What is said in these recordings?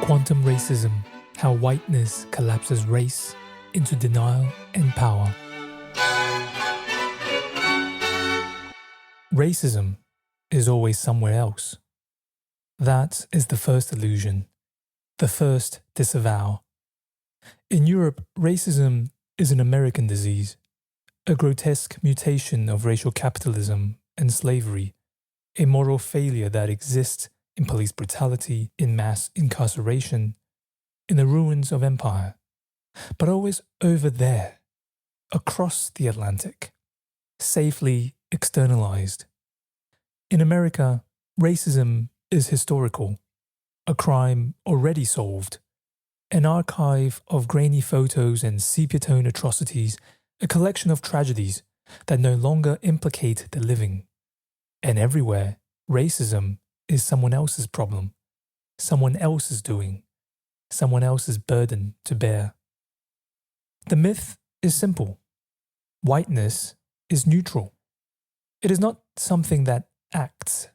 Quantum racism, how whiteness collapses race into denial and power. Racism is always somewhere else. That is the first illusion, the first disavowal. In Europe, racism is an American disease, a grotesque mutation of racial capitalism and slavery, a moral failure that exists in police brutality, in mass incarceration, in the ruins of empire, but always over there, across the Atlantic, safely externalized. In America, racism is historical, a crime already solved, an archive of grainy photos and sepia-toned atrocities, a collection of tragedies that no longer implicate the living. And everywhere, racism is someone else's problem, someone else's doing, someone else's burden to bear. The myth is simple. Whiteness is neutral. It is not something that acts.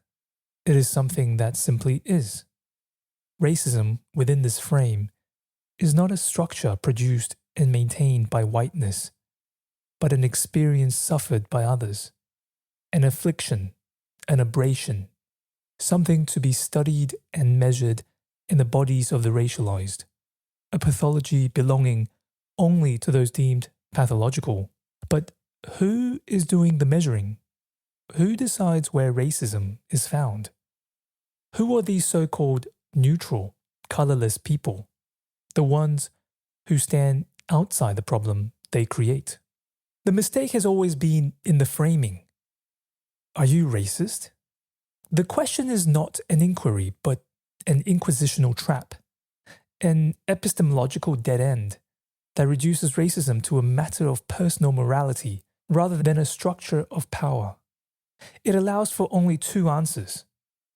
It is something that simply is. Racism within this frame is not a structure produced and maintained by whiteness, but an experience suffered by others, an affliction, an aberration, something to be studied and measured in the bodies of the racialized, a pathology belonging only to those deemed pathological. But who is doing the measuring? Who decides where racism is found? Who are these so-called neutral, colorless people, the ones who stand outside the problem they create? The mistake has always been in the framing. Are you racist? The question is not an inquiry, but an inquisitional trap, an epistemological dead end that reduces racism to a matter of personal morality rather than a structure of power. It allows for only two answers,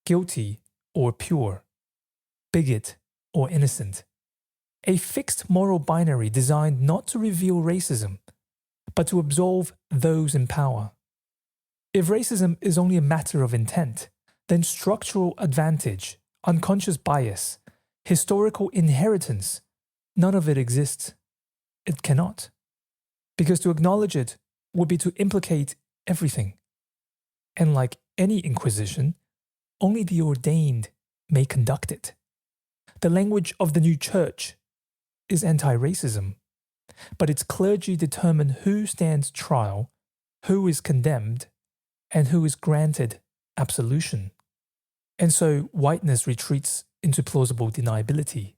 guilty or pure, bigot or innocent, a fixed moral binary designed not to reveal racism, but to absolve those in power. If racism is only a matter of intent, then structural advantage, unconscious bias, historical inheritance, none of it exists. It cannot. Because to acknowledge it would be to implicate everything. And like any inquisition, only the ordained may conduct it. The language of the new church is anti-racism, but its clergy determine who stands trial, who is condemned, and who is granted absolution. And so whiteness retreats into plausible deniability.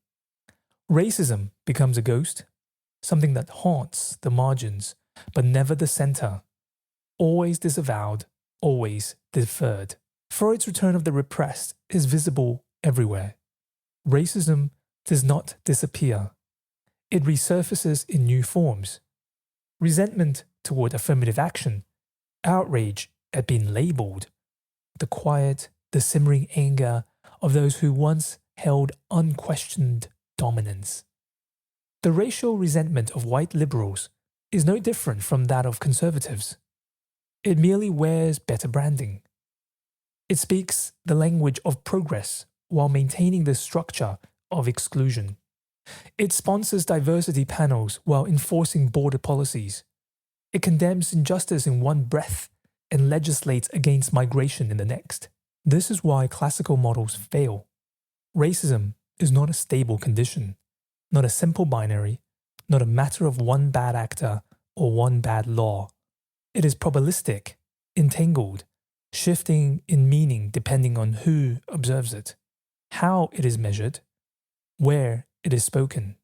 Racism becomes a ghost, something that haunts the margins, but never the center, always disavowed, always deferred. Freud's return of the repressed is visible everywhere. Racism does not disappear. It resurfaces in new forms. Resentment toward affirmative action, outrage at being labeled, the quiet, the simmering anger of those who once held unquestioned dominance. The racial resentment of white liberals is no different from that of conservatives. It merely wears better branding. It speaks the language of progress while maintaining the structure of exclusion. It sponsors diversity panels while enforcing border policies. It condemns injustice in one breath and legislates against migration in the next. This is why classical models fail. Racism is not a stable condition, not a simple binary, not a matter of one bad actor or one bad law. It is probabilistic, entangled, shifting in meaning depending on who observes it, how it is measured, where it is spoken.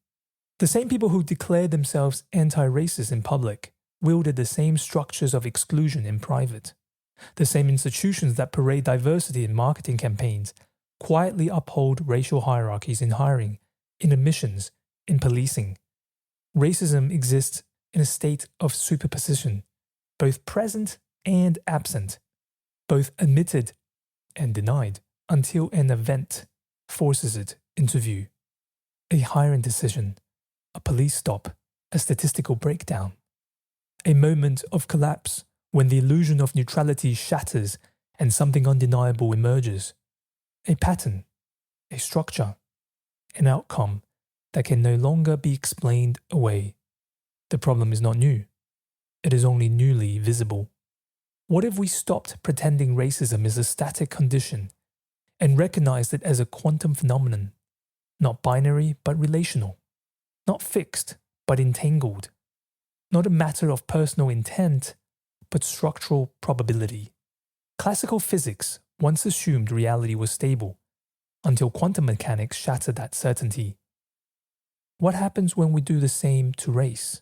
The same people who declared themselves anti-racist in public wielded the same structures of exclusion in private. The same institutions that parade diversity in marketing campaigns quietly uphold racial hierarchies in hiring, in admissions, in policing. Racism exists in a state of superposition, both present and absent, both admitted and denied, until an event forces it into view. A hiring decision, a police stop, a statistical breakdown. A moment of collapse when the illusion of neutrality shatters and something undeniable emerges. A pattern, a structure, an outcome that can no longer be explained away. The problem is not new. It is only newly visible. What if we stopped pretending racism is a static condition and recognized it as a quantum phenomenon, not binary but relational, not fixed but entangled, not a matter of personal intent but structural probability? Classical physics once assumed reality was stable until quantum mechanics shattered that certainty. What happens when we do the same to race?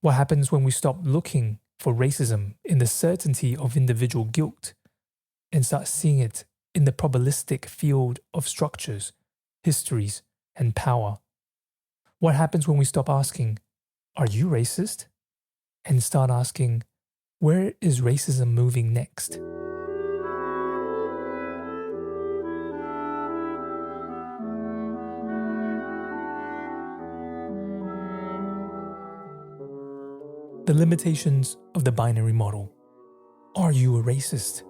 What happens when we stop looking for racism in the certainty of individual guilt and start seeing it in the probabilistic field of structures, histories, and power? What happens when we stop asking, "Are you racist?" and start asking, "Where is racism moving next?" The limitations of the binary model. Are you a racist?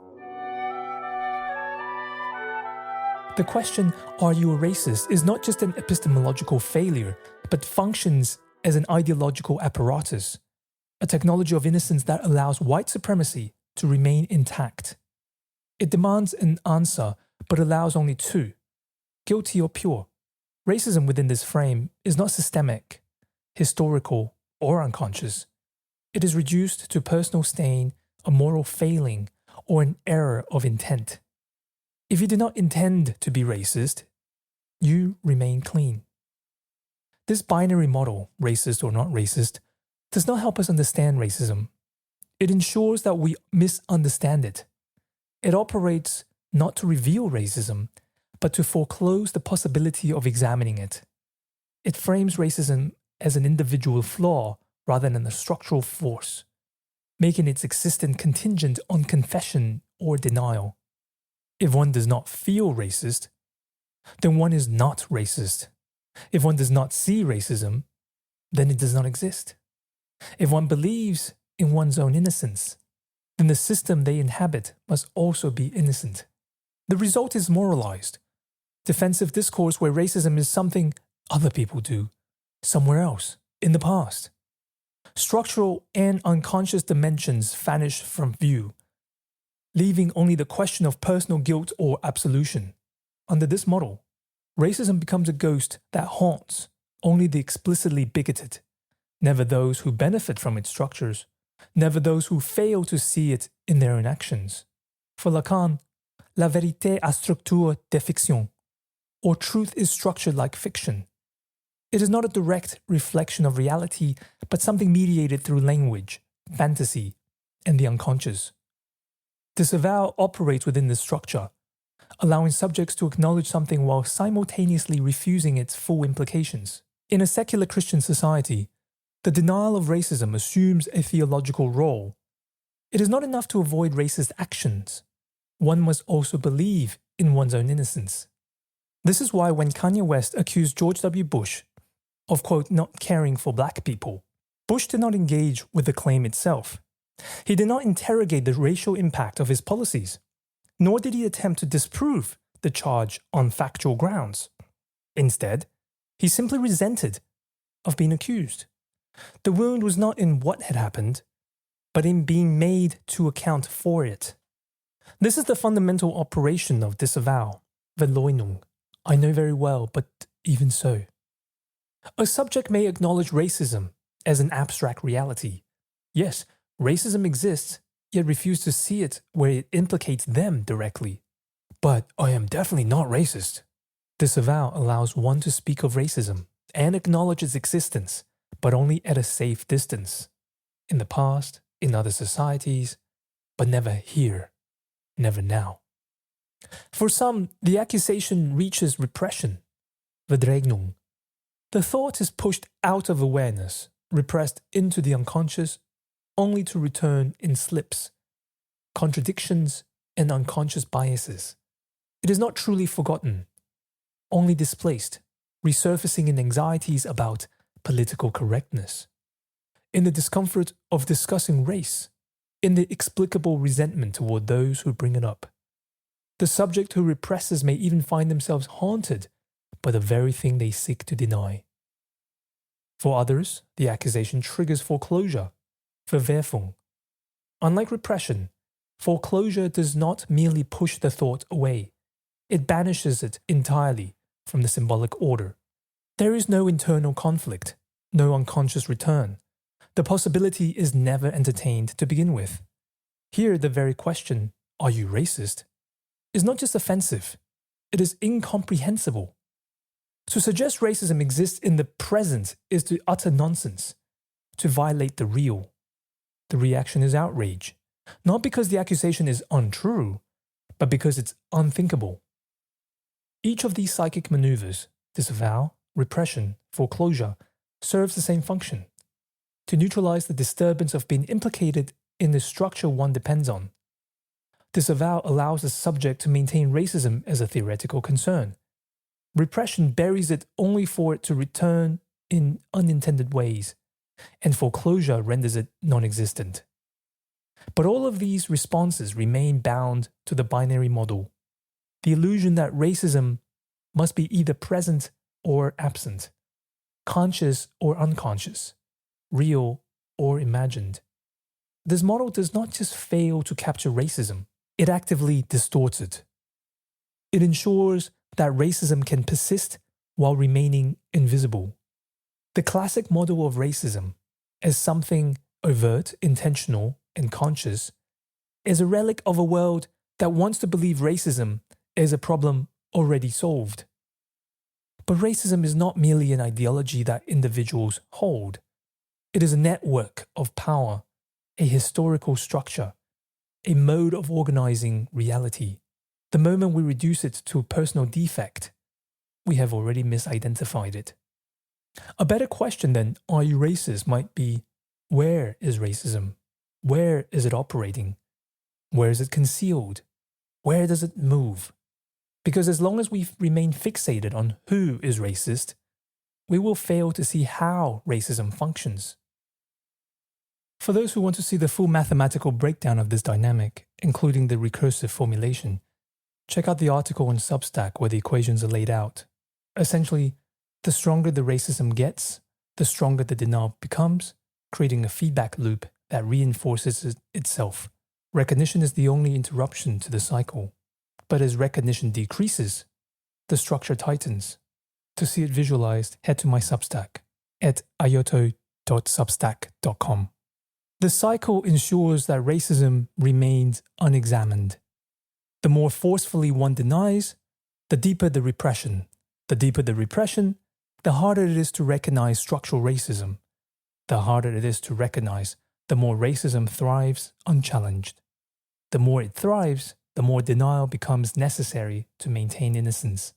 The question, "Are you a racist?" is not just an epistemological failure, but functions as an ideological apparatus, a technology of innocence that allows white supremacy to remain intact. It demands an answer, but allows only two: guilty or pure. Racism within this frame is not systemic, historical, or unconscious. It is reduced to personal stain, a moral failing, or an error of intent. If you do not intend to be racist, you remain clean. This binary model, racist or not racist, does not help us understand racism. It ensures that we misunderstand it. It operates not to reveal racism, but to foreclose the possibility of examining it. It frames racism as an individual flaw rather than a structural force, making its existence contingent on confession or denial. If one does not feel racist, then one is not racist. If one does not see racism, then it does not exist. If one believes in one's own innocence, then the system they inhabit must also be innocent. The result is moralized, defensive discourse where racism is something other people do, somewhere else, in the past. Structural and unconscious dimensions vanish from view, leaving only the question of personal guilt or absolution. Under this model, racism becomes a ghost that haunts only the explicitly bigoted, never those who benefit from its structures, never those who fail to see it in their own actions. For Lacan, la vérité a structure de fiction, or truth is structured like fiction. It is not a direct reflection of reality, but something mediated through language, fantasy, and the unconscious. Disavowal operates within this structure, allowing subjects to acknowledge something while simultaneously refusing its full implications. In a secular Christian society, the denial of racism assumes a theological role. It is not enough to avoid racist actions. One must also believe in one's own innocence. This is why when Kanye West accused George W. Bush of, quote, not caring for black people, Bush did not engage with the claim itself. He did not interrogate the racial impact of his policies, nor did he attempt to disprove the charge on factual grounds. Instead, he simply resented of being accused. The wound was not in what had happened, but in being made to account for it. This is the fundamental operation of disavowal, Verleumdung. I know very well, but even so. A subject may acknowledge racism as an abstract reality. Yes, racism exists, yet refuse to see it where it implicates them directly. But I am definitely not racist. Disavowal allows one to speak of racism and acknowledge its existence, but only at a safe distance. In the past, in other societies, but never here, never now. For some, the accusation reaches repression, Verdrängung. The thought is pushed out of awareness, repressed into the unconscious, only to return in slips, contradictions, and unconscious biases. It is not truly forgotten, only displaced, resurfacing in anxieties about political correctness, in the discomfort of discussing race, in the explicable resentment toward those who bring it up. The subject who represses may even find themselves haunted but the very thing they seek to deny. For others, the accusation triggers foreclosure, Verwerfung. Unlike repression, foreclosure does not merely push the thought away, it banishes it entirely from the symbolic order. There is no internal conflict, no unconscious return. The possibility is never entertained to begin with. Here, the very question, "Are you racist?" is not just offensive, it is incomprehensible. To suggest racism exists in the present is to utter nonsense, to violate the real. The reaction is outrage, not because the accusation is untrue, but because it's unthinkable. Each of these psychic maneuvers, disavowal, repression, foreclosure, serves the same function: to neutralize the disturbance of being implicated in the structure one depends on. Disavowal allows the subject to maintain racism as a theoretical concern. Repression buries it only for it to return in unintended ways, and foreclosure renders it non-existent. But all of these responses remain bound to the binary model, the illusion that racism must be either present or absent, conscious or unconscious, real or imagined. This model does not just fail to capture racism, it actively distorts it. It ensures that racism can persist while remaining invisible. The classic model of racism, as something overt, intentional, and conscious, is a relic of a world that wants to believe racism is a problem already solved. But racism is not merely an ideology that individuals hold. It is a network of power, a historical structure, a mode of organizing reality. The moment we reduce it to a personal defect, we have already misidentified it. A better question than "Are you racist?" might be, where is racism? Where is it operating? Where is it concealed? Where does it move? Because as long as we remain fixated on who is racist, we will fail to see how racism functions. For those who want to see the full mathematical breakdown of this dynamic, including the recursive formulation, check out the article on Substack where the equations are laid out. Essentially, the stronger the racism gets, the stronger the denial becomes, creating a feedback loop that reinforces itself. Recognition is the only interruption to the cycle. But as recognition decreases, the structure tightens. To see it visualized, head to my Substack at ayoto.substack.com. The cycle ensures that racism remains unexamined. The more forcefully one denies, the deeper the repression. The deeper the repression, the harder it is to recognize structural racism. The harder it is to recognize, the more racism thrives unchallenged. The more it thrives, the more denial becomes necessary to maintain innocence.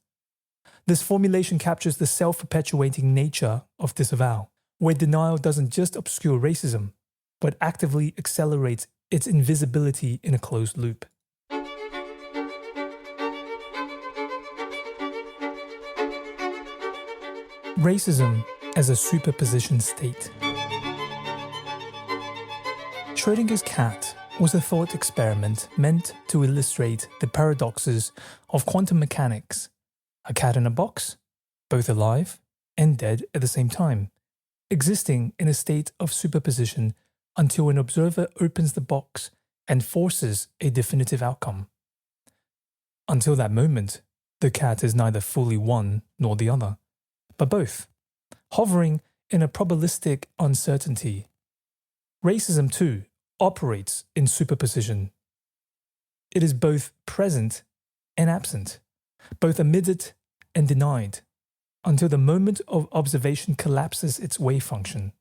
This formulation captures the self-perpetuating nature of disavowal, where denial doesn't just obscure racism, but actively accelerates its invisibility in a closed loop. Racism as a superposition state. Schrödinger's cat was a thought experiment meant to illustrate the paradoxes of quantum mechanics. A cat in a box, both alive and dead at the same time, existing in a state of superposition until an observer opens the box and forces a definitive outcome. Until that moment, the cat is neither fully one nor the other, but both, hovering in a probabilistic uncertainty. Racism, too, operates in superposition. It is both present and absent, both admitted and denied, until the moment of observation collapses its wave function.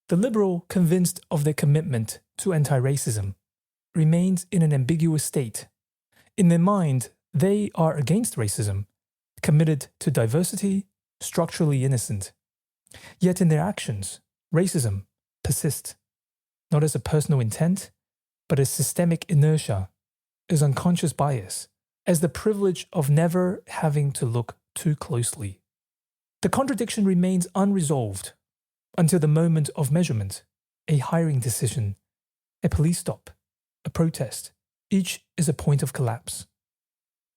The liberal, convinced of their commitment to anti-racism, remains in an ambiguous state. In their mind, they are against racism, committed to diversity, structurally innocent. Yet in their actions, racism persists, not as a personal intent, but as systemic inertia, as unconscious bias, as the privilege of never having to look too closely. The contradiction remains unresolved until the moment of measurement, a hiring decision, a police stop, a protest. Each is a point of collapse,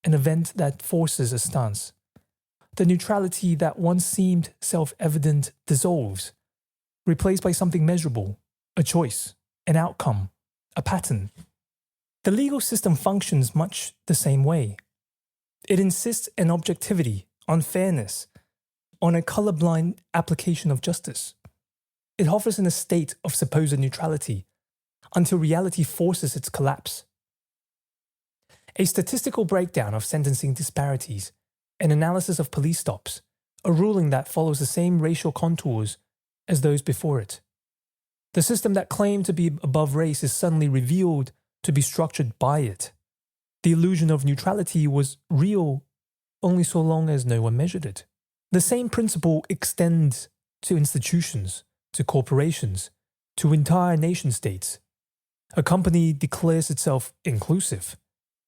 an event that forces a stance. the neutrality that once seemed self-evident dissolves, replaced by something measurable, a choice, an outcome, a pattern. The legal system functions much the same way. It insists on objectivity, on fairness, on a colorblind application of justice. It hovers in a state of supposed neutrality until reality forces its collapse. A statistical breakdown of sentencing disparities, an analysis of police stops, a ruling that follows the same racial contours as those before it. The system that claimed to be above race is suddenly revealed to be structured by it. The illusion of neutrality was real only so long as no one measured it. The same principle extends to institutions, to corporations, to entire nation-states. A company declares itself inclusive.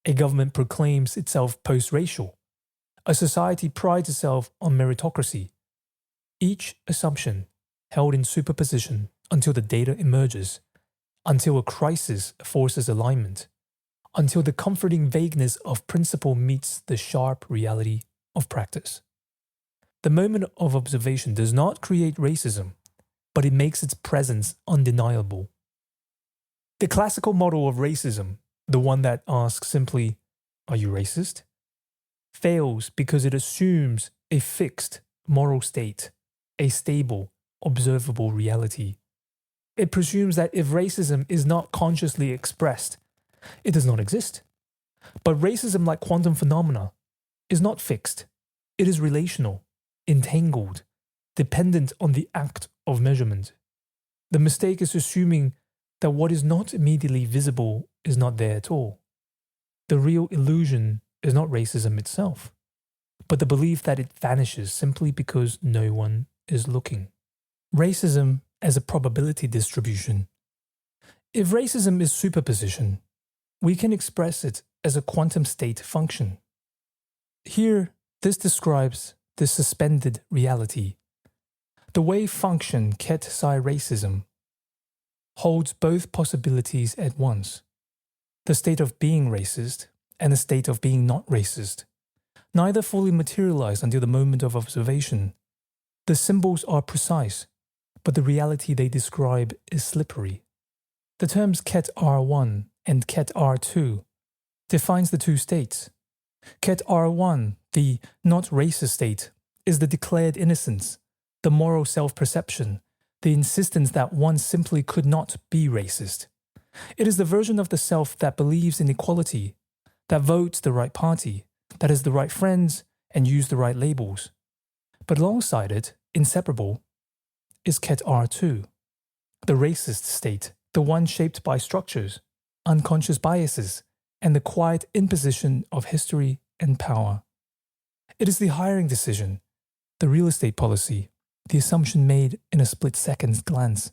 A government proclaims itself post-racial. A society prides itself on meritocracy. Each assumption held in superposition until the data emerges, until a crisis forces alignment, until the comforting vagueness of principle meets the sharp reality of practice. The moment of observation does not create racism, but it makes its presence undeniable. The classical model of racism, the one that asks simply, "Are you racist?" fails because it assumes a fixed moral state, a stable, observable reality. It presumes that if racism is not consciously expressed, it does not exist. But racism, like quantum phenomena, is not fixed. It is relational, entangled, dependent on the act of measurement. The mistake is assuming that what is not immediately visible is not there at all. The real illusion is not racism itself, but the belief that it vanishes simply because no one is looking. Racism as a probability distribution. If racism is superposition, we can express it as a quantum state function. Here, this describes the suspended reality. The wave function ket-psi racism holds both possibilities at once, the state of being racist and the state of being not racist. Neither fully materialize until the moment of observation. The symbols are precise, but the reality they describe is slippery. The terms ket R1 and ket R2 defines the two states. Ket R1, the not racist state, is the declared innocence, the moral self-perception, the insistence that one simply could not be racist. It is the version of the self that believes in equality, that votes the right party, that has the right friends and uses the right labels. But alongside it, inseparable, is ket R2, the racist state, the one shaped by structures, unconscious biases, and the quiet imposition of history and power. It is the hiring decision, the real estate policy, the assumption made in a split-second glance.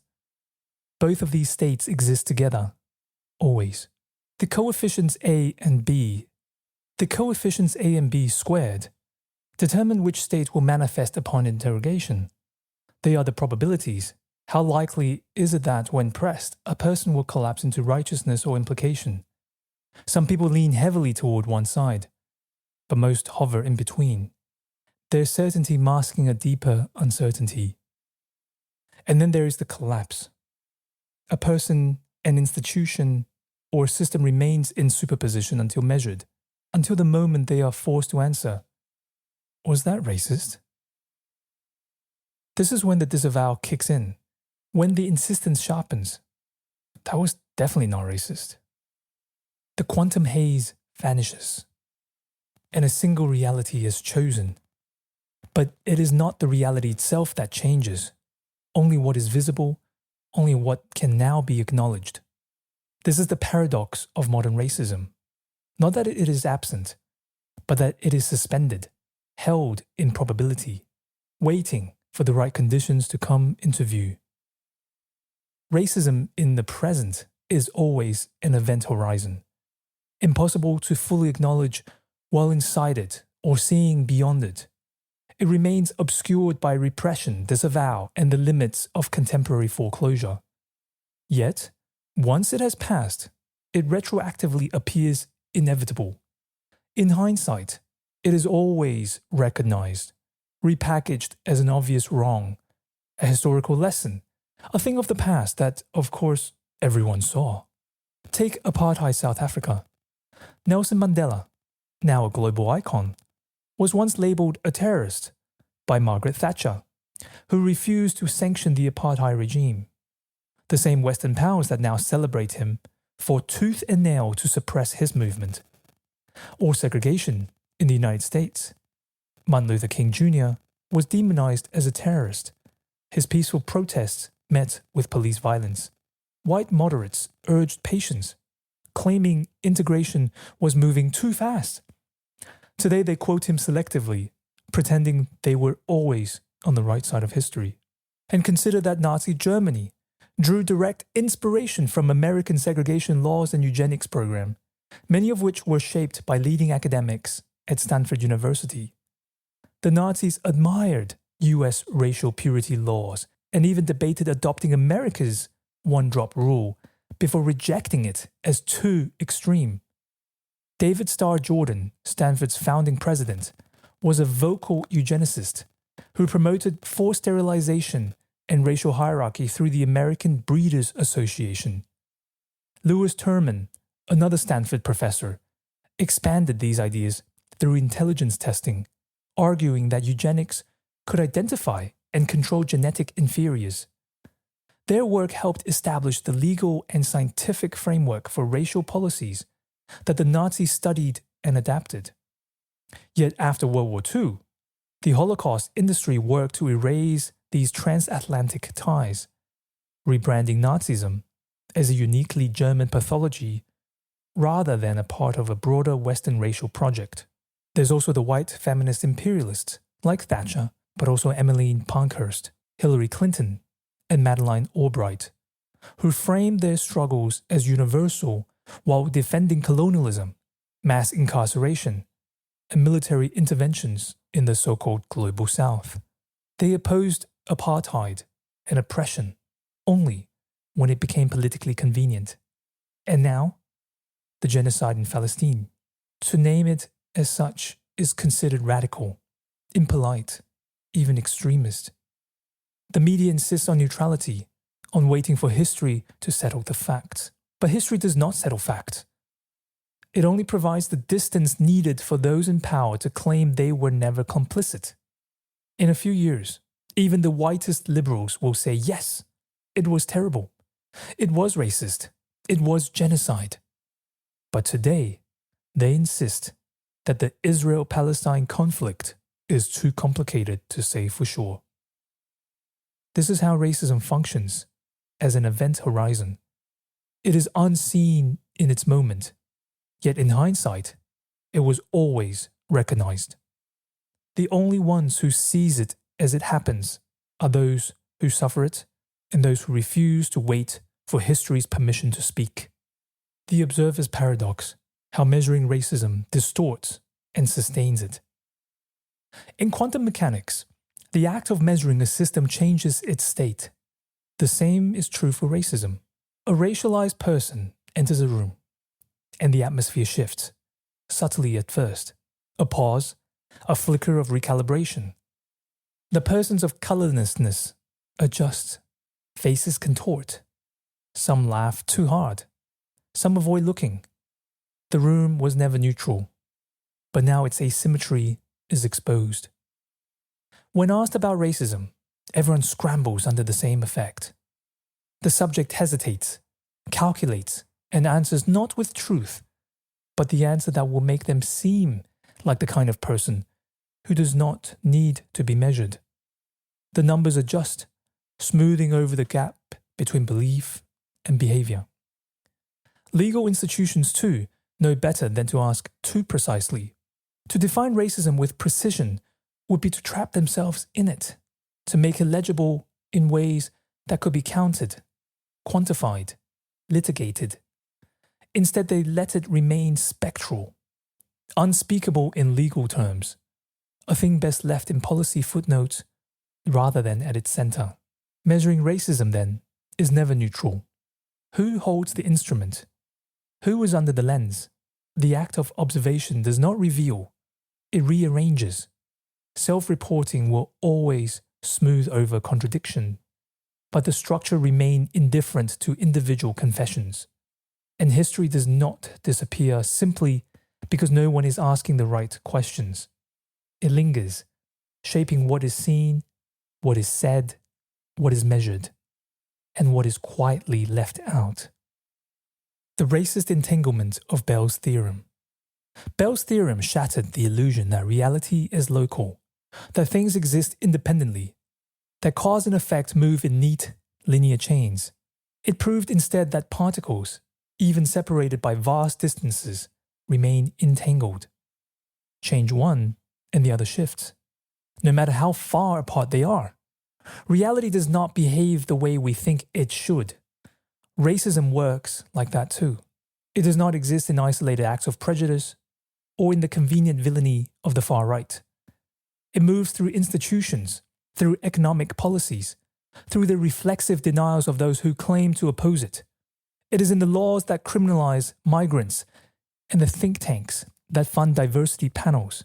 Both of these states exist together, always. The coefficients A and B squared determine which state will manifest upon interrogation. They are the probabilities. How likely is it that, when pressed, a person will collapse into righteousness or implication? Some people lean heavily toward one side, but most hover in between, their certainty masking a deeper uncertainty. And then there is the collapse. A person, an institution, or a system remains in superposition until measured, until the moment they are forced to answer, was that racist? This is when the disavowal kicks in, when the insistence sharpens. That was definitely not racist. The quantum haze vanishes, and a single reality is chosen. But it is not the reality itself that changes, only what is visible, only what can now be acknowledged. This is the paradox of modern racism. Not that it is absent, but that it is suspended, held in probability, waiting for the right conditions to come into view. Racism in the present is always an event horizon, impossible to fully acknowledge while inside it or seeing beyond it. It remains obscured by repression, disavowal, and the limits of contemporary foreclosure. Yet, once it has passed, it retroactively appears inevitable. In hindsight, it is always recognized, repackaged as an obvious wrong, a historical lesson, a thing of the past that, of course, everyone saw. Take apartheid South Africa. Nelson Mandela, now a global icon, was once labelled a terrorist by Margaret Thatcher, who refused to sanction the apartheid regime. The same Western powers that now celebrate him fought tooth and nail to suppress his movement. Or segregation in the United States. Martin Luther King Jr. was demonized as a terrorist. His peaceful protests met with police violence. White moderates urged patience, claiming integration was moving too fast. Today they quote him selectively, pretending they were always on the right side of history. And consider that Nazi Germany drew direct inspiration from American segregation laws and eugenics program, many of which were shaped by leading academics at Stanford University. The Nazis admired US racial purity laws and even debated adopting America's one-drop rule before rejecting it as too extreme. David Starr Jordan, Stanford's founding president, was a vocal eugenicist who promoted forced sterilization and racial hierarchy through the American Breeders Association. Lewis Terman, another Stanford professor, expanded these ideas through intelligence testing, arguing that eugenics could identify and control genetic inferiors. Their work helped establish the legal and scientific framework for racial policies that the Nazis studied and adapted. Yet after World War II, the Holocaust industry worked to erase these transatlantic ties, rebranding Nazism as a uniquely German pathology rather than a part of a broader Western racial project. There's also the white feminist imperialists like Thatcher, but also Emmeline Pankhurst, Hillary Clinton, and Madeleine Albright, who framed their struggles as universal while defending colonialism, mass incarceration, and military interventions in the so-called Global South. They opposed apartheid and oppression only when it became politically convenient. And now, the genocide in Palestine. To name it as such is considered radical, impolite, even extremist. The media insists on neutrality, on waiting for history to settle the facts. But history does not settle facts. It only provides the distance needed for those in power to claim they were never complicit. In a few years, even the whitest liberals will say, yes, it was terrible. It was racist. It was genocide. But today, they insist that the Israel-Palestine conflict is too complicated to say for sure. This is how racism functions as an event horizon. It is unseen in its moment, yet in hindsight, it was always recognized. The only ones who seize it as it happens are those who suffer it and those who refuse to wait for history's permission to speak. The observer's paradox, how measuring racism distorts and sustains it. In quantum mechanics, the act of measuring a system changes its state. The same is true for racism. A racialized person enters a room, and the atmosphere shifts, subtly at first. A pause, a flicker of recalibration. The persons of colorlessness adjust, faces contort. Some laugh too hard, some avoid looking. The room was never neutral, but now its asymmetry is exposed. When asked about racism, everyone scrambles under the same effect. The subject hesitates, calculates, and answers not with truth, but the answer that will make them seem like the kind of person who does not need to be measured. The numbers adjust, smoothing over the gap between belief and behavior. Legal institutions, too, know better than to ask too precisely. To define racism with precision would be to trap themselves in it, to make it legible in ways that could be counted, quantified, litigated. Instead, they let it remain spectral, unspeakable in legal terms, a thing best left in policy footnotes rather than at its center. Measuring racism, then, is never neutral. Who holds the instrument? Who is under the lens? The act of observation does not reveal, it rearranges. self-reporting will always smooth over contradiction, but the structure remains indifferent to individual confessions. And history does not disappear simply because no one is asking the right questions. It lingers, shaping what is seen, what is said, what is measured, and what is quietly left out. The racist entanglement of Bell's theorem. Bell's theorem shattered the illusion that reality is local, that things exist independently, that cause and effect move in neat, linear chains. It proved instead that particles, even separated by vast distances, remain entangled. Change one, and the other shifts, no matter how far apart they are. Reality does not behave the way we think it should. Racism works like that too. It does not exist in isolated acts of prejudice or in the convenient villainy of the far right. It moves through institutions, through economic policies, through the reflexive denials of those who claim to oppose it. It is in the laws that criminalize migrants, and the think tanks that fund diversity panels,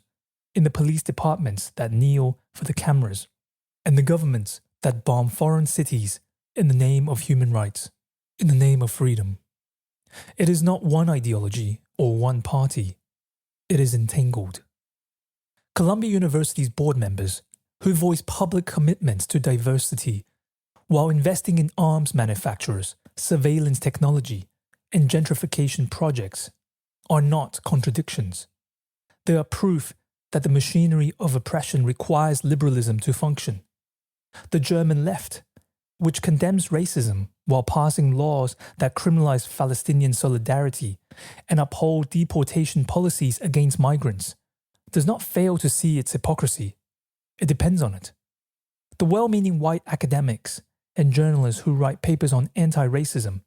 in the police departments that kneel for the cameras, and the governments that bomb foreign cities in the name of human rights, in the name of freedom. It is not one ideology or one party. It is entangled. Columbia University's board members, who voice public commitments to diversity while investing in arms manufacturers, surveillance technology, and gentrification projects, are not contradictions. They are proof that the machinery of oppression requires liberalism to function. The German left, which condemns racism while passing laws that criminalize Palestinian solidarity and uphold deportation policies against migrants, does not fail to see its hypocrisy. It depends on it. The well-meaning white academics and journalists who write papers on anti-racism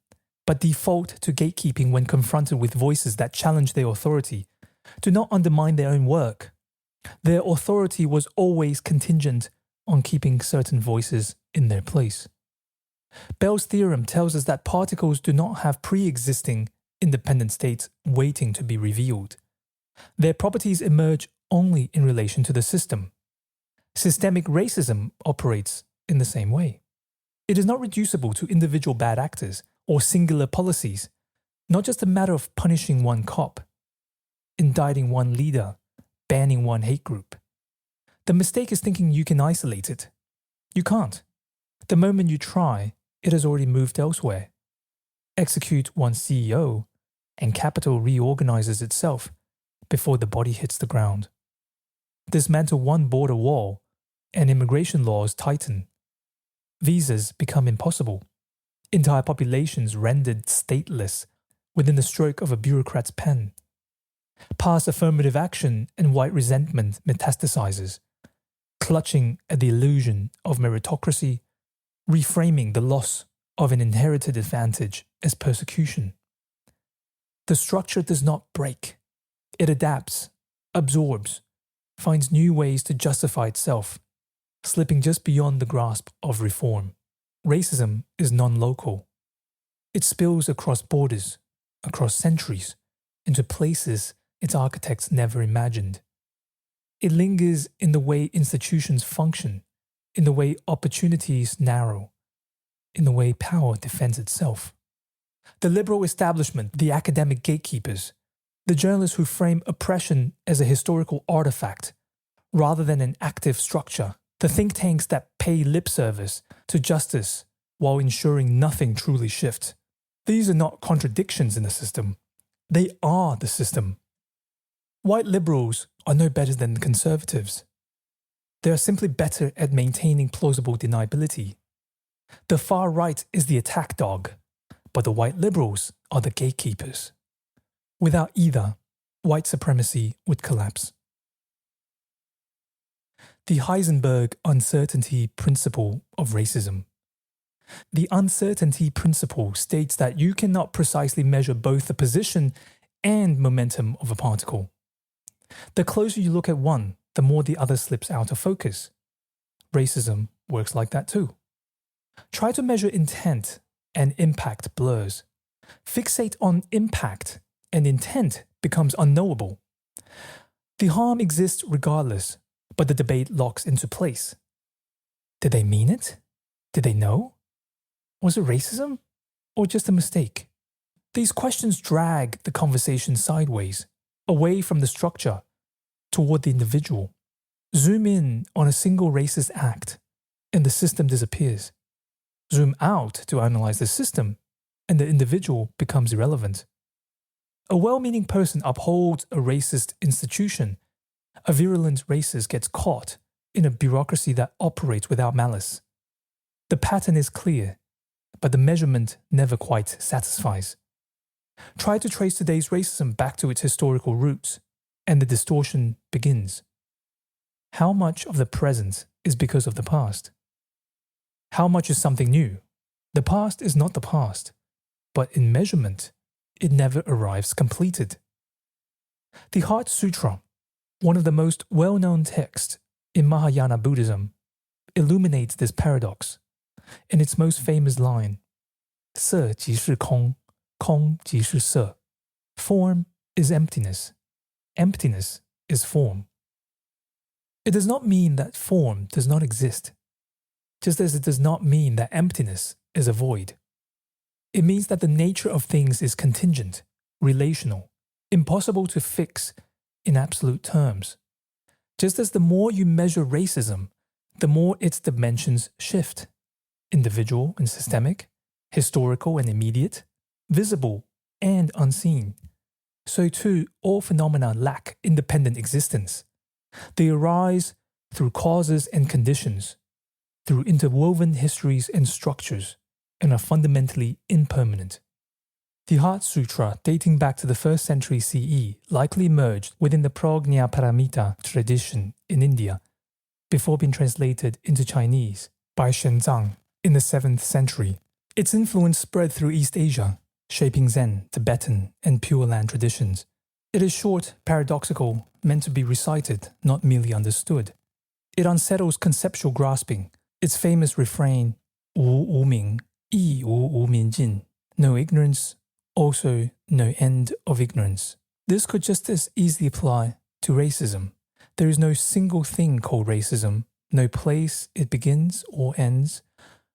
but default to gatekeeping when confronted with voices that challenge their authority do not undermine their own work. Their authority was always contingent on keeping certain voices in their place. Bell's theorem tells us that particles do not have pre-existing independent states waiting to be revealed. Their properties emerge only in relation to the system. Systemic racism operates in the same way. It is not reducible to individual bad actors or singular policies, not just a matter of punishing one cop, indicting one leader, banning one hate group. The mistake is thinking you can isolate it. You can't. The moment you try, it has already moved elsewhere. Execute one CEO, and capital reorganizes itself before the body hits the ground. Dismantle one border wall, and immigration laws tighten. Visas become impossible. Entire populations rendered stateless within the stroke of a bureaucrat's pen. Past affirmative action and white resentment metastasizes, clutching at the illusion of meritocracy, reframing the loss of an inherited advantage as persecution. The structure does not break. It adapts, absorbs, finds new ways to justify itself, slipping just beyond the grasp of reform. Racism is non-local. It spills across borders, across centuries, into places its architects never imagined. It lingers in the way institutions function, in the way opportunities narrow, in the way power defends itself. The liberal establishment, the academic gatekeepers, the journalists who frame oppression as a historical artifact rather than an active structure, the think tanks that pay lip service to justice while ensuring nothing truly shifts. These are not contradictions in the system. They are the system. White liberals are no better than conservatives. They are simply better at maintaining plausible deniability. The far right is the attack dog, but the white liberals are the gatekeepers. Without either, white supremacy would collapse. The Heisenberg uncertainty principle of racism. The uncertainty principle states that you cannot precisely measure both the position and momentum of a particle. The closer you look at one, the more the other slips out of focus. Racism works like that too. Try to measure intent and impact blurs. Fixate on impact and intent becomes unknowable. The harm exists regardless, but the debate locks into place. Did they mean it? Did they know? Was it racism? Or just a mistake? These questions drag the conversation sideways, away from the structure, toward the individual. Zoom in on a single racist act, and the system disappears. Zoom out to analyze the system, and the individual becomes irrelevant. A well-meaning person upholds a racist institution. A virulent racist gets caught in a bureaucracy that operates without malice. The pattern is clear, but the measurement never quite satisfies. Try to trace today's racism back to its historical roots, and the distortion begins. How much of the present is because of the past? How much is something new? The past is not the past, but in measurement, it never arrives completed. The Heart Sutra, one of the most well-known texts in Mahayana Buddhism, illuminates this paradox in its most famous line, 色即是空, 空即是色. Form is emptiness. Emptiness is form. It does not mean that form does not exist, just as it does not mean that emptiness is a void. It means that the nature of things is contingent, relational, impossible to fix in absolute terms. Just as the more you measure racism, the more its dimensions shift. Individual and systemic, historical and immediate, visible and unseen. So too, all phenomena lack independent existence. They arise through causes and conditions, through interwoven histories and structures, and are fundamentally impermanent. The Heart Sutra, dating back to the 1st century CE, likely emerged within the Prajnaparamita tradition in India, before being translated into Chinese by Shenzang in the 7th century. Its influence spread through East Asia, shaping Zen, Tibetan, and Pure Land traditions. It is short, paradoxical, meant to be recited, not merely understood. It unsettles conceptual grasping. Its famous refrain, 无无明, 亦无无明尽, no ignorance, also no end of ignorance. This could just as easily apply to racism. There is no single thing called racism, no place it begins or ends,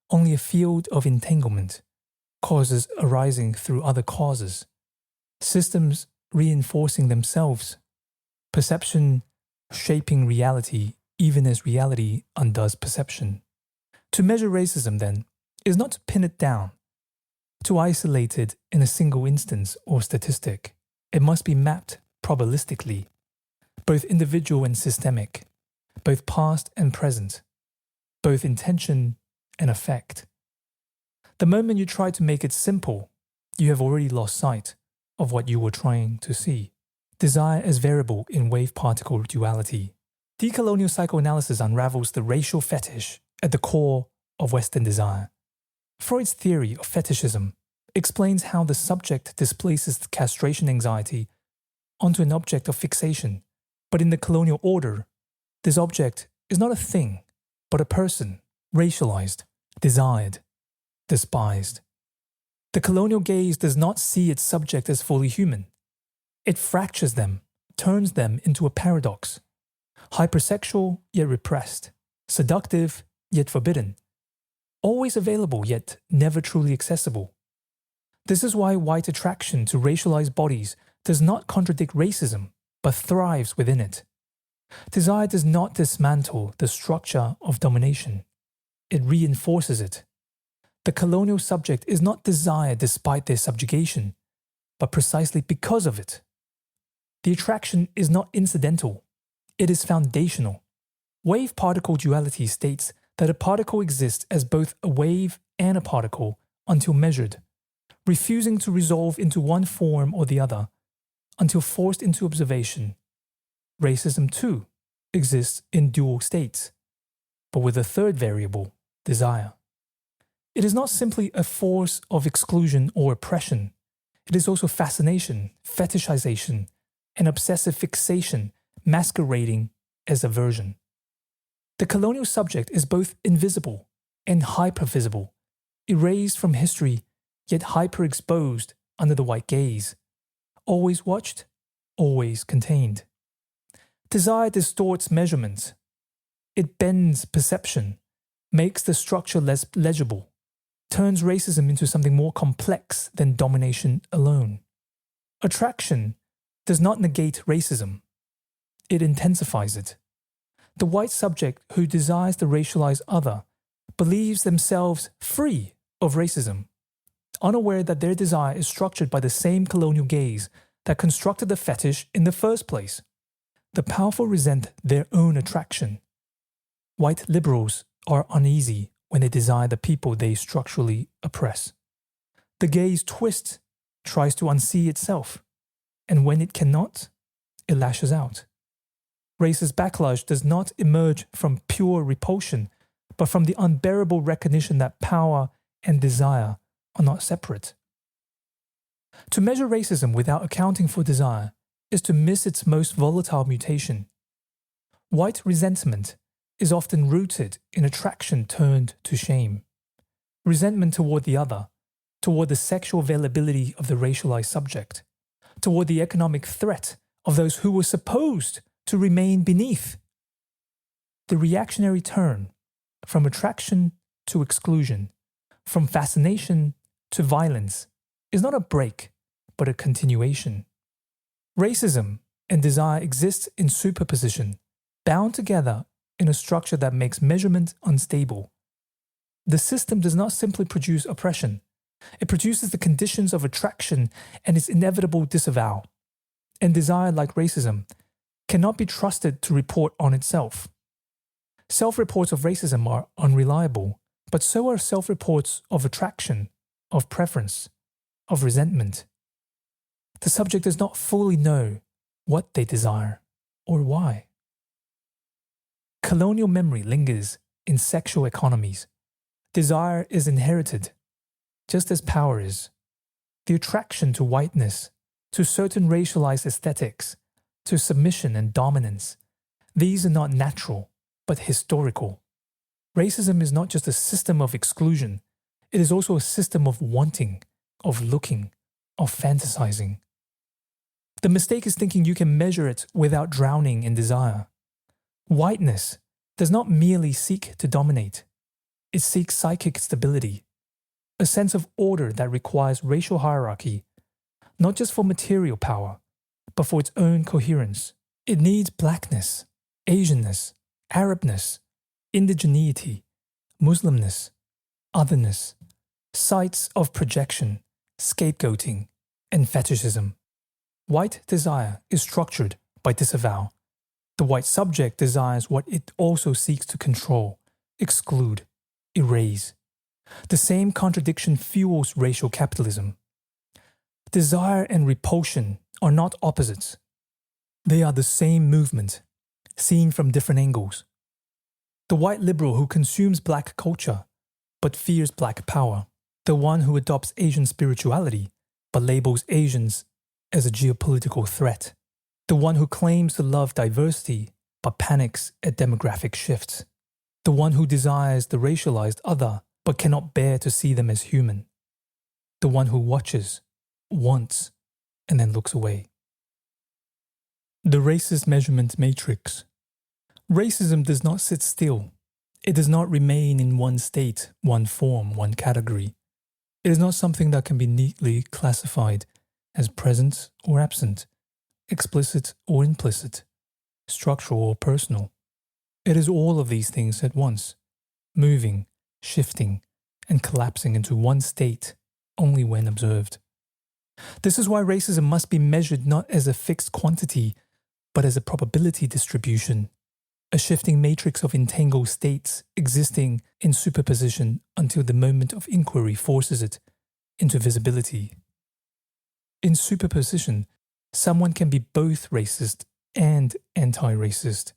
only a field of entanglement, causes arising through other causes, systems reinforcing themselves, perception shaping reality even as reality undoes perception. To measure racism, then, is not to pin it down, to isolate it in a single instance or statistic. It must be mapped probabilistically, both individual and systemic, both past and present, both intention and effect. The moment you try to make it simple, you have already lost sight of what you were trying to see. Desire as variable in wave-particle duality. Decolonial psychoanalysis unravels the racial fetish at the core of Western desire. Freud's theory of fetishism explains how the subject displaces the castration anxiety onto an object of fixation. But in the colonial order, this object is not a thing, but a person, racialized, desired, despised. The colonial gaze does not see its subject as fully human. It fractures them, turns them into a paradox. Hypersexual yet repressed, seductive yet forbidden, always available yet never truly accessible. This is why white attraction to racialized bodies does not contradict racism, but thrives within it. Desire does not dismantle the structure of domination. It reinforces it. The colonial subject is not desired despite their subjugation, but precisely because of it. The attraction is not incidental. It is foundational. Wave-particle duality states that a particle exists as both a wave and a particle until measured, refusing to resolve into one form or the other until forced into observation. Racism, too, exists in dual states, but with a third variable, desire. It is not simply a force of exclusion or oppression. It is also fascination, fetishization, and obsessive fixation masquerading as aversion. The colonial subject is both invisible and hypervisible, erased from history, yet hyperexposed under the white gaze, always watched, always contained. Desire distorts measurements, It bends perception, makes the structure less legible, turns racism into something more complex than domination alone. Attraction does not negate racism. It intensifies it. The white subject who desires the racialized other believes themselves free of racism, unaware that their desire is structured by the same colonial gaze that constructed the fetish in the first place. The powerful resent their own attraction. White liberals are uneasy when they desire the people they structurally oppress. The gaze twists, tries to unsee itself, and when it cannot, it lashes out. Racist backlash does not emerge from pure repulsion, but from the unbearable recognition that power and desire are not separate. To measure racism without accounting for desire is to miss its most volatile mutation. White resentment is often rooted in attraction turned to shame. Resentment toward the other, toward the sexual availability of the racialized subject, toward the economic threat of those who were supposed to remain beneath. The reactionary turn from attraction to exclusion, from fascination to violence, is not a break, but a continuation. Racism and desire exist in superposition, bound together in a structure that makes measurement unstable. The system does not simply produce oppression. It produces the conditions of attraction and its inevitable disavowal. And desire, like racism, cannot be trusted to report on itself. Self-reports of racism are unreliable, but so are self-reports of attraction, of preference, of resentment. The subject does not fully know what they desire or why. Colonial memory lingers in sexual economies. Desire is inherited, just as power is. The attraction to whiteness, to certain racialized aesthetics, to submission and dominance, these are not natural, but historical. Racism is not just a system of exclusion, it is also a system of wanting, of looking, of fantasizing. The mistake is thinking you can measure it without drowning in desire. Whiteness does not merely seek to dominate, it seeks psychic stability, a sense of order that requires racial hierarchy, not just for material power, but for its own coherence. It needs blackness, Asianness, Arabness, indigeneity, Muslimness, otherness, sites of projection, scapegoating, and fetishism. White desire is structured by disavowal. The white subject desires what it also seeks to control, exclude, erase. The same contradiction fuels racial capitalism. Desire and repulsion are not opposites. They are the same movement, seen from different angles. The white liberal who consumes black culture, but fears black power. The one who adopts Asian spirituality, but labels Asians as a geopolitical threat. The one who claims to love diversity, but panics at demographic shifts. The one who desires the racialized other, but cannot bear to see them as human. The one who watches, wants, and then looks away. The racist measurement matrix. Racism does not sit still. It does not remain in one state, one form, one category. It is not something that can be neatly classified as present or absent, explicit or implicit, structural or personal. It is all of these things at once, moving, shifting, and collapsing into one state only when observed. This is why racism must be measured not as a fixed quantity, but as a probability distribution, a shifting matrix of entangled states existing in superposition until the moment of inquiry forces it into visibility. In superposition, someone can be both racist and anti-racist.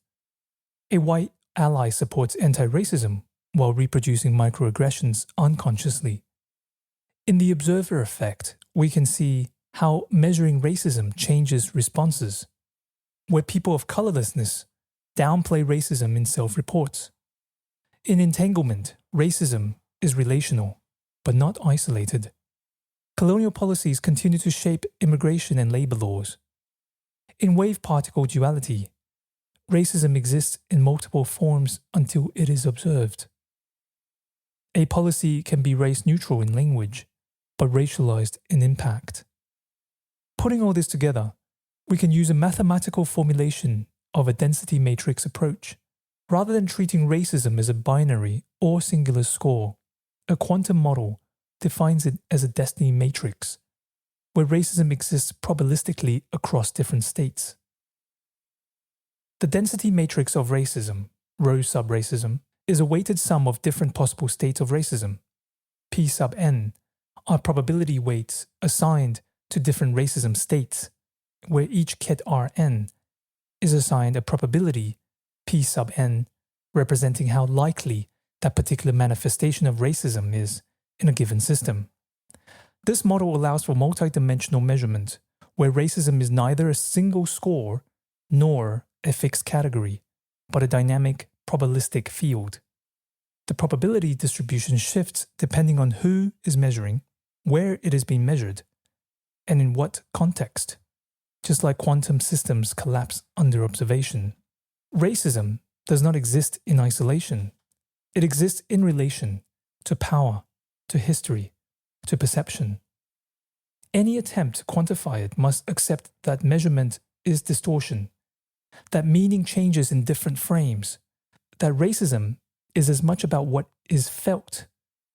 A white ally supports anti-racism while reproducing microaggressions unconsciously. In the observer effect, we can see how measuring racism changes responses, where people of colorlessness downplay racism in self-reports. In entanglement, racism is relational, but not isolated. Colonial policies continue to shape immigration and labor laws. In wave-particle duality, racism exists in multiple forms until it is observed. A policy can be race-neutral in language, but racialized in impact. Putting all this together, we can use a mathematical formulation of a density matrix approach. Rather than treating racism as a binary or singular score, a quantum model defines it as a density matrix, where racism exists probabilistically across different states. The density matrix of racism, rho sub racism, is a weighted sum of different possible states of racism. P sub n are probability weights assigned to different racism states, where each ket Rn is assigned a probability P sub n representing how likely that particular manifestation of racism is in a given system. This model allows for multidimensional measurement, where racism is neither a single score nor a fixed category, but a dynamic probabilistic field. The probability distribution shifts depending on who is measuring, where it is being measured, and in what context, just like quantum systems collapse under observation. Racism does not exist in isolation. It exists in relation to power, to history, to perception. Any attempt to quantify it must accept that measurement is distortion, that meaning changes in different frames, that racism is as much about what is felt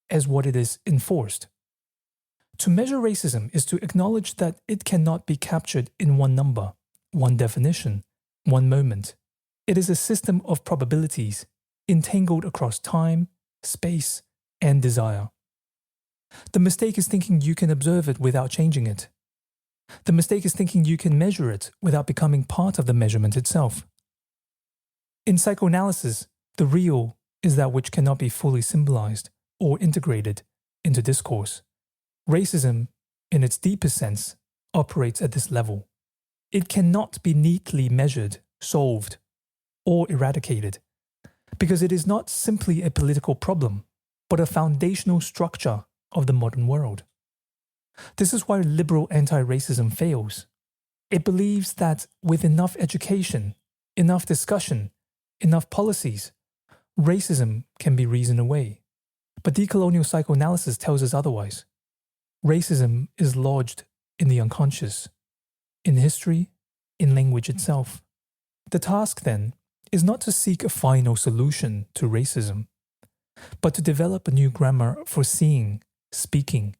as what it is enforced. To measure racism is to acknowledge that it cannot be captured in one number, one definition, one moment. It is a system of probabilities entangled across time, space, and desire. The mistake is thinking you can observe it without changing it. The mistake is thinking you can measure it without becoming part of the measurement itself. In psychoanalysis, the real is that which cannot be fully symbolized or integrated into discourse. Racism, in its deepest sense, operates at this level. It cannot be neatly measured, solved, or eradicated, because it is not simply a political problem, but a foundational structure of the modern world. This is why liberal anti-racism fails. It believes that with enough education, enough discussion, enough policies, racism can be reasoned away. But decolonial psychoanalysis tells us otherwise. Racism is lodged in the unconscious, in history, in language itself. The task, then, is not to seek a final solution to racism, but to develop a new grammar for seeing, speaking,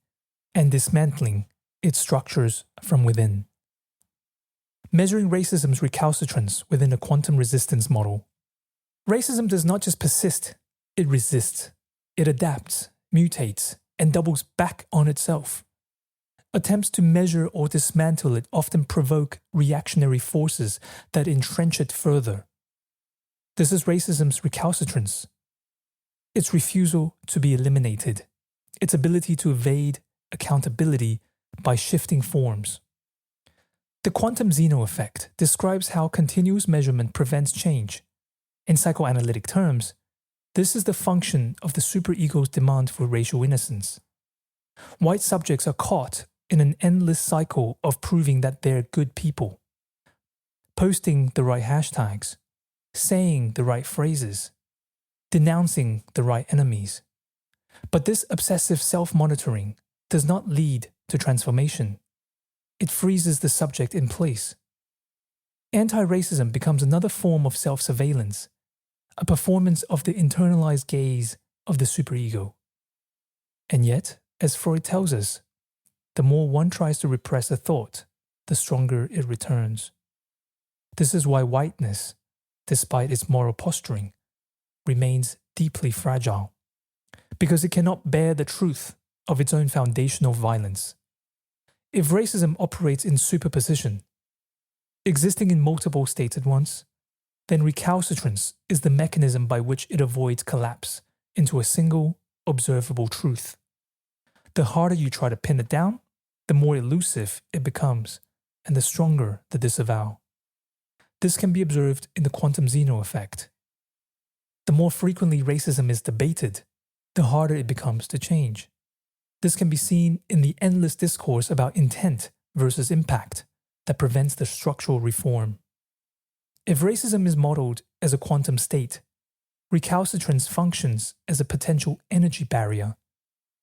and dismantling its structures from within. Measuring racism's recalcitrance within a quantum resistance model. Racism does not just persist, it resists. It adapts, mutates, and doubles back on itself. Attempts to measure or dismantle it often provoke reactionary forces that entrench it further. This is racism's recalcitrance, its refusal to be eliminated, its ability to evade accountability by shifting forms. The quantum Zeno effect describes how continuous measurement prevents change. In psychoanalytic terms, this is the function of the superego's demand for racial innocence. White subjects are caught in an endless cycle of proving that they're good people, posting the right hashtags, saying the right phrases, denouncing the right enemies. But this obsessive self-monitoring does not lead to transformation. It freezes the subject in place. Anti-racism becomes another form of self-surveillance, a performance of the internalized gaze of the superego. And yet, as Freud tells us, the more one tries to repress a thought, the stronger it returns. This is why whiteness, despite its moral posturing, remains deeply fragile, because it cannot bear the truth of its own foundational violence. If racism operates in superposition, existing in multiple states at once, then recalcitrance is the mechanism by which it avoids collapse into a single, observable truth. The harder you try to pin it down, the more elusive it becomes, and the stronger the disavowal. This can be observed in the quantum Zeno effect. The more frequently racism is debated, the harder it becomes to change. This can be seen in the endless discourse about intent versus impact that prevents the structural reform. If racism is modeled as a quantum state, recalcitrance functions as a potential energy barrier,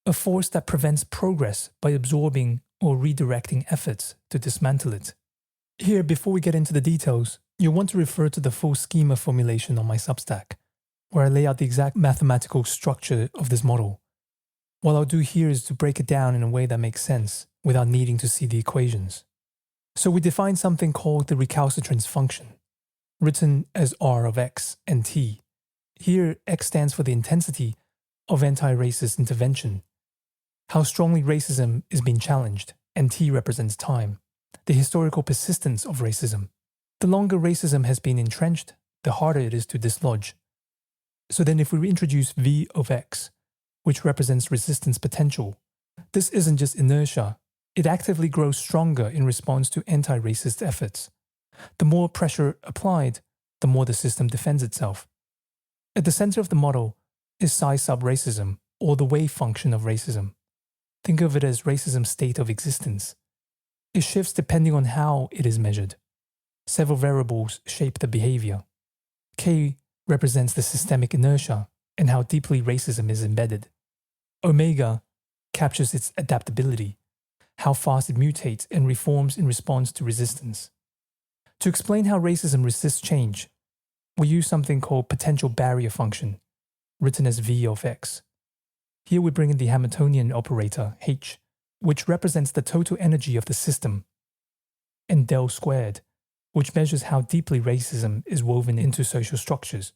a force that prevents progress by absorbing or redirecting efforts to dismantle it. Here, before we get into the details, you'll want to refer to the full schema formulation on my Substack, where I lay out the exact mathematical structure of this model. What I'll do here is to break it down in a way that makes sense without needing to see the equations. So we define something called the recalcitrance function, written as R of X and T. Here, X stands for the intensity of anti-racist intervention, how strongly racism is being challenged, and T represents time, the historical persistence of racism. The longer racism has been entrenched, the harder it is to dislodge. So then if we reintroduce V of X, which represents resistance potential, this isn't just inertia, it actively grows stronger in response to anti-racist efforts. The more pressure applied, the more the system defends itself. At the center of the model is psi sub racism, or the wave function of racism. Think of it as racism's state of existence. It shifts depending on how it is measured. Several variables shape the behavior. K represents the systemic inertia and how deeply racism is embedded. Omega captures its adaptability, how fast it mutates and reforms in response to resistance. To explain how racism resists change, we use something called potential barrier function, written as V of X. Here we bring in the Hamiltonian operator, H, which represents the total energy of the system, and del squared, which measures how deeply racism is woven into social structures.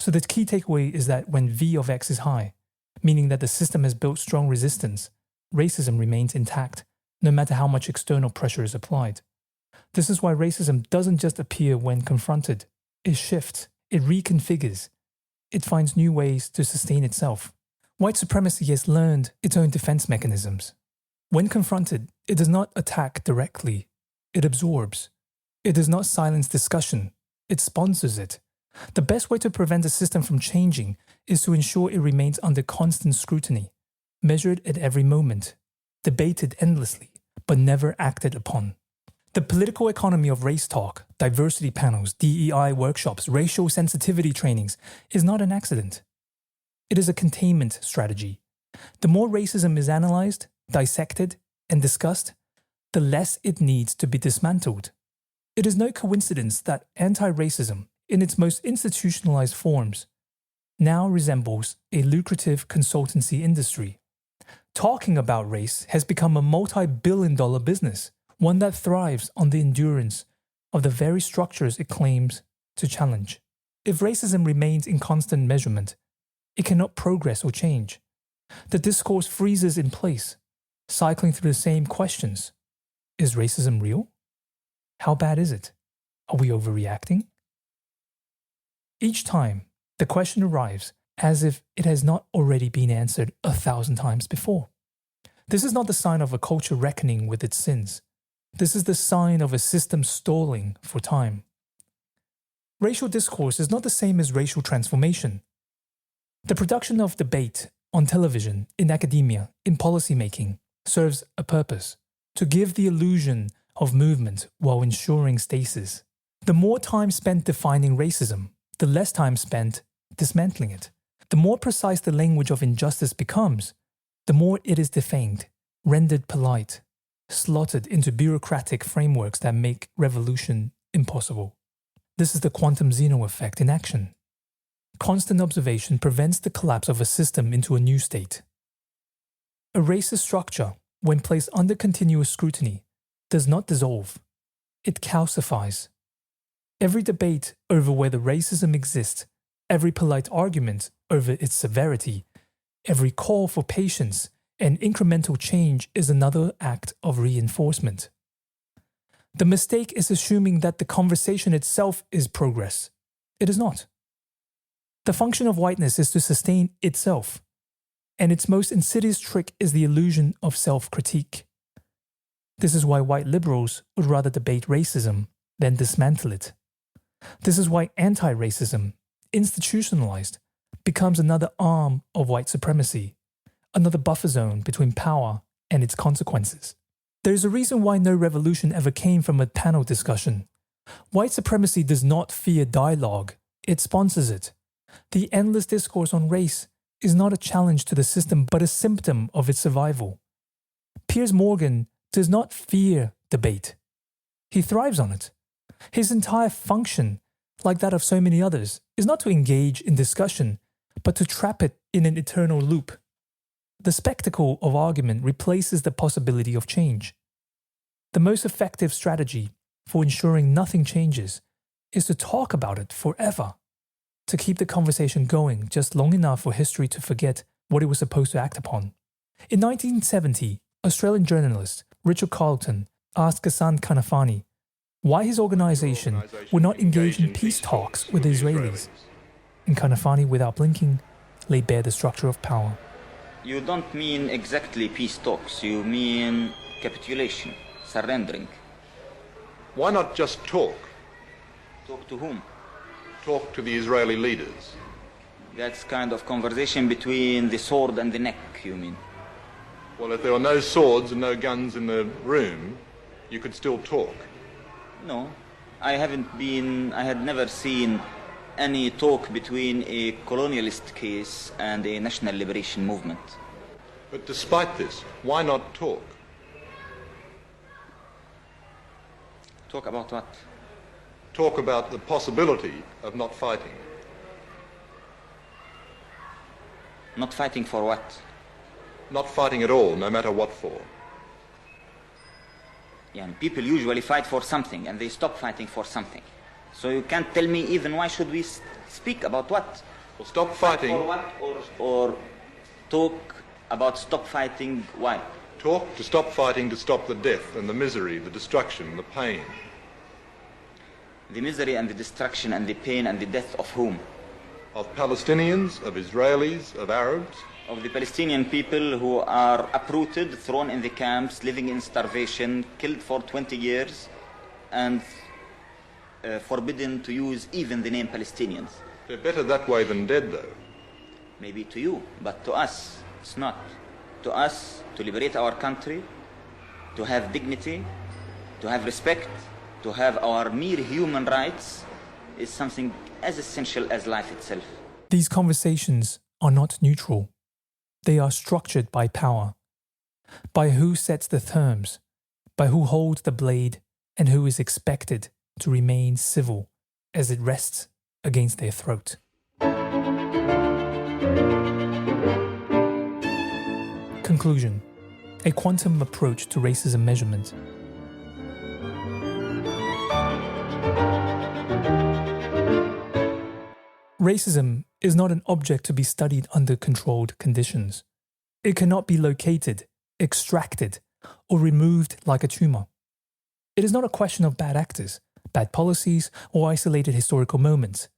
So the key takeaway is that when V of X is high, meaning that the system has built strong resistance, racism remains intact, no matter how much external pressure is applied. This is why racism doesn't just appear when confronted. It shifts, it reconfigures, it finds new ways to sustain itself. White supremacy has learned its own defense mechanisms. When confronted, it does not attack directly, it absorbs. It does not silence discussion, it sponsors it. The best way to prevent a system from changing is to ensure it remains under constant scrutiny, measured at every moment, debated endlessly, but never acted upon. The political economy of race talk, diversity panels, DEI workshops, racial sensitivity trainings is not an accident. It is a containment strategy. The more racism is analyzed, dissected, and discussed, the less it needs to be dismantled. It is no coincidence that anti-racism, in its most institutionalized forms, now resembles a lucrative consultancy industry. Talking about race has become a multi-billion-dollar business, one that thrives on the endurance of the very structures it claims to challenge. If racism remains in constant measurement, it cannot progress or change. The discourse freezes in place, cycling through the same questions. Is racism real? How bad is it? Are we overreacting? Each time, the question arrives as if it has not already been answered 1,000 times before. This is not the sign of a culture reckoning with its sins. This is the sign of a system stalling for time. Racial discourse is not the same as racial transformation. The production of debate on television, in academia, in policymaking serves a purpose: to give the illusion of movement while ensuring stasis. The more time spent defining racism, the less time spent dismantling it. The more precise the language of injustice becomes, the more it is defamed, rendered polite, slotted into bureaucratic frameworks that make revolution impossible. This is the quantum Zeno effect in action. Constant observation prevents the collapse of a system into a new state. A racist structure, when placed under continuous scrutiny, does not dissolve. It calcifies. Every debate over whether racism exists, every polite argument over its severity, every call for patience and incremental change is another act of reinforcement. The mistake is assuming that the conversation itself is progress. It is not. The function of whiteness is to sustain itself, and its most insidious trick is the illusion of self-critique. This is why white liberals would rather debate racism than dismantle it. This is why anti-racism, institutionalized, becomes another arm of white supremacy, another buffer zone between power and its consequences. There is a reason why no revolution ever came from a panel discussion. White supremacy does not fear dialogue, it sponsors it. The endless discourse on race is not a challenge to the system but a symptom of its survival. Piers Morgan does not fear debate. He thrives on it. His entire function, like that of so many others, is not to engage in discussion, but to trap it in an eternal loop. The spectacle of argument replaces the possibility of change. The most effective strategy for ensuring nothing changes is to talk about it forever, to keep the conversation going just long enough for history to forget what it was supposed to act upon. In 1970, Australian journalist Richard Carleton asked Ghassan Kanafani why his organisation would not engage in peace talks with the Israelis. And Kanafani, without blinking, laid bare the structure of power. You don't mean exactly peace talks, you mean capitulation, surrendering. Why not just talk? Talk to whom? Talk to the Israeli leaders. That's kind of conversation between the sword and the neck, you mean? Well, if there were no swords and no guns in the room, you could still talk. No, I had never seen any talk between a colonialist case and a national liberation movement. But despite this, why not talk? Talk about what? Talk about the possibility of not fighting. Not fighting for what? Not fighting at all, no matter what for. Yeah, and people usually fight for something and they stop fighting for something. So you can't tell me even why should we speak about what? Well, stop fighting. For what? Or talk about stop fighting, why? Talk to stop fighting, to stop the death and the misery, the destruction, the pain. The misery and the destruction and the pain and the death of whom? Of Palestinians, of Israelis, of Arabs. Of the Palestinian people who are uprooted, thrown in the camps, living in starvation, killed for 20 years, and forbidden to use even the name Palestinians. They're better that way than dead, though. Maybe to you, but to us, it's not. To us, to liberate our country, to have dignity, to have respect, to have our mere human rights, is something as essential as life itself. These conversations are not neutral. They are structured by power, by who sets the terms, by who holds the blade, and who is expected to remain civil as it rests against their throat. Conclusion: a quantum approach to racism measurement. Racism is not an object to be studied under controlled conditions. It cannot be located, extracted, or removed like a tumor. It is not a question of bad actors, bad policies, or isolated historical moments.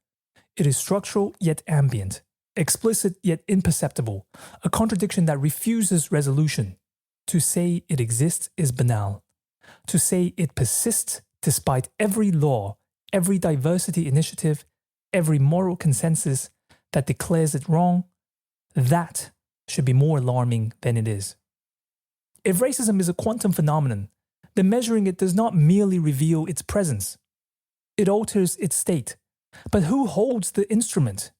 It is structural yet ambient, explicit yet imperceptible, a contradiction that refuses resolution. To say it exists is banal. To say it persists despite every law, every diversity initiative, every moral consensus that declares it wrong, that should be more alarming than it is. If racism is a quantum phenomenon, then measuring it does not merely reveal its presence. It alters its state. But who holds the instrument?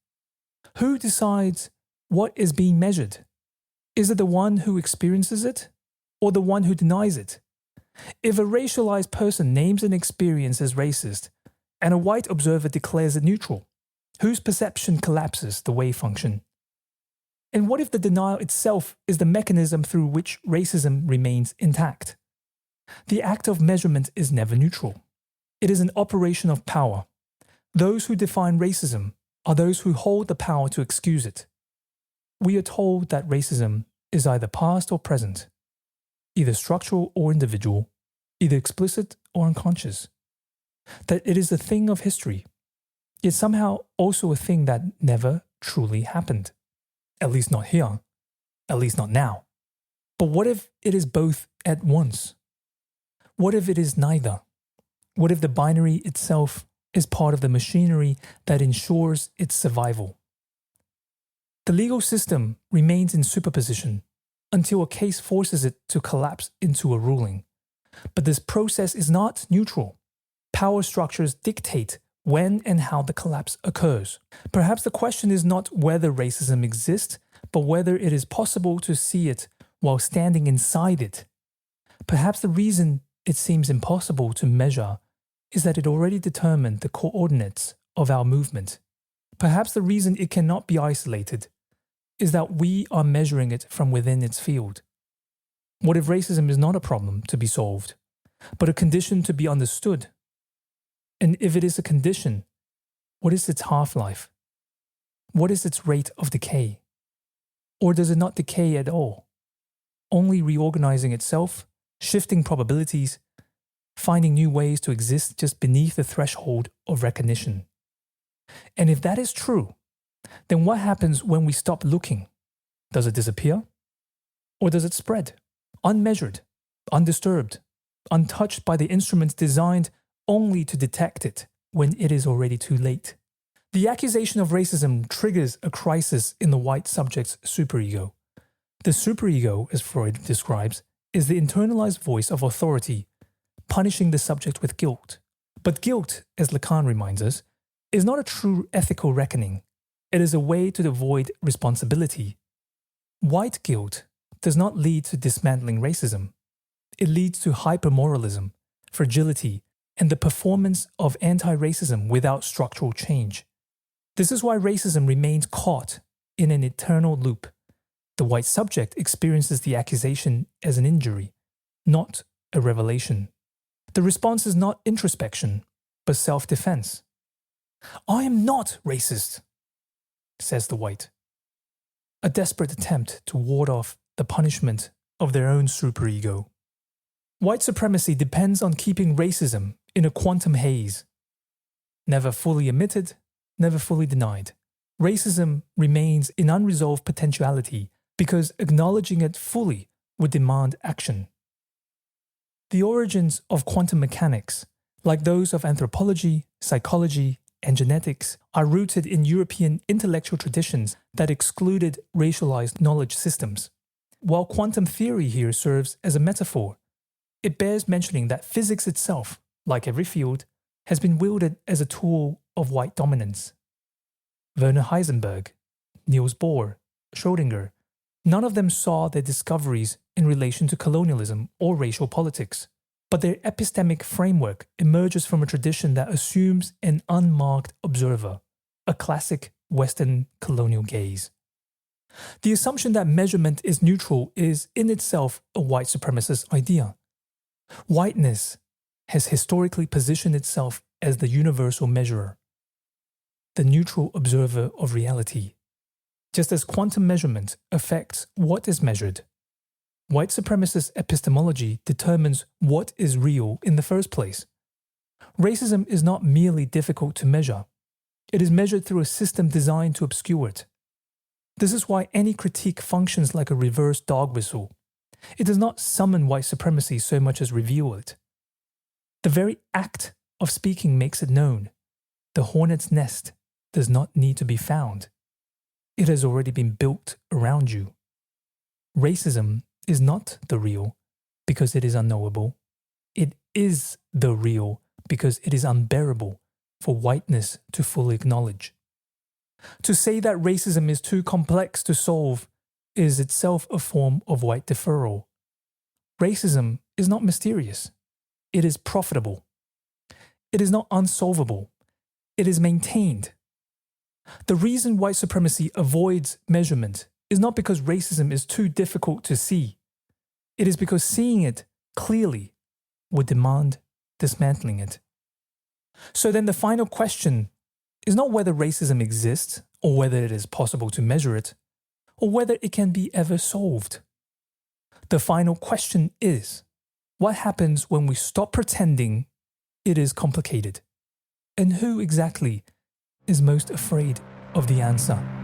Who decides what is being measured? Is it the one who experiences it, or the one who denies it? If a racialized person names an experience as racist, and a white observer declares it neutral, whose perception collapses the wave function? And what if the denial itself is the mechanism through which racism remains intact? The act of measurement is never neutral. It is an operation of power. Those who define racism are those who hold the power to excuse it. We are told that racism is either past or present, either structural or individual, either explicit or unconscious. That it is a thing of history, yet somehow also a thing that never truly happened. At least not here. At least not now. But what if it is both at once? What if it is neither? What if the binary itself is part of the machinery that ensures its survival? The legal system remains in superposition until a case forces it to collapse into a ruling. But this process is not neutral. Power structures dictate when and how the collapse occurs. Perhaps the question is not whether racism exists, but whether it is possible to see it while standing inside it. Perhaps the reason it seems impossible to measure is that it already determined the coordinates of our movement. Perhaps the reason it cannot be isolated is that we are measuring it from within its field. What if racism is not a problem to be solved, but a condition to be understood? And if it is a condition, what is its half-life? What is its rate of decay? Or does it not decay at all, only reorganizing itself, shifting probabilities, finding new ways to exist just beneath the threshold of recognition? And if that is true, then what happens when we stop looking? Does it disappear? Or does it spread, unmeasured, undisturbed, untouched by the instruments designed only to detect it when it is already too late? The accusation of racism triggers a crisis in the white subject's superego. The superego, as Freud describes, is the internalized voice of authority, punishing the subject with guilt. But guilt, as Lacan reminds us, is not a true ethical reckoning. It is a way to avoid responsibility. White guilt does not lead to dismantling racism. It leads to hypermoralism, fragility, and the performance of anti-racism without structural change. This is why racism remains caught in an eternal loop. The white subject experiences the accusation as an injury, not a revelation. The response is not introspection, but self-defense. "I am not racist," says the white. A desperate attempt to ward off the punishment of their own superego. White supremacy depends on keeping racism in a quantum haze. Never fully admitted, never fully denied. Racism remains in unresolved potentiality because acknowledging it fully would demand action. The origins of quantum mechanics, like those of anthropology, psychology, and genetics, are rooted in European intellectual traditions that excluded racialized knowledge systems. While quantum theory here serves as a metaphor, it bears mentioning that physics itself, like every field, has been wielded as a tool of white dominance. Werner Heisenberg, Niels Bohr, Schrödinger, none of them saw their discoveries in relation to colonialism or racial politics, but their epistemic framework emerges from a tradition that assumes an unmarked observer, a classic Western colonial gaze. The assumption that measurement is neutral is in itself a white supremacist idea. Whiteness has historically positioned itself as the universal measurer, the neutral observer of reality. Just as quantum measurement affects what is measured, white supremacist epistemology determines what is real in the first place. Racism is not merely difficult to measure. It is measured through a system designed to obscure it. This is why any critique functions like a reverse dog whistle. It does not summon white supremacy so much as reveal it. The very act of speaking makes it known. The hornet's nest does not need to be found. It has already been built around you. Racism is not the real because it is unknowable. It is the real because it is unbearable for whiteness to fully acknowledge. To say that racism is too complex to solve is itself a form of white deferral. Racism is not mysterious. It is profitable. It is not unsolvable. It is maintained. The reason white supremacy avoids measurement is not because racism is too difficult to see. It is because seeing it clearly would demand dismantling it. So then the final question is not whether racism exists or whether it is possible to measure it, or whether it can be ever solved. The final question is, what happens when we stop pretending it is complicated? And who exactly is most afraid of the answer?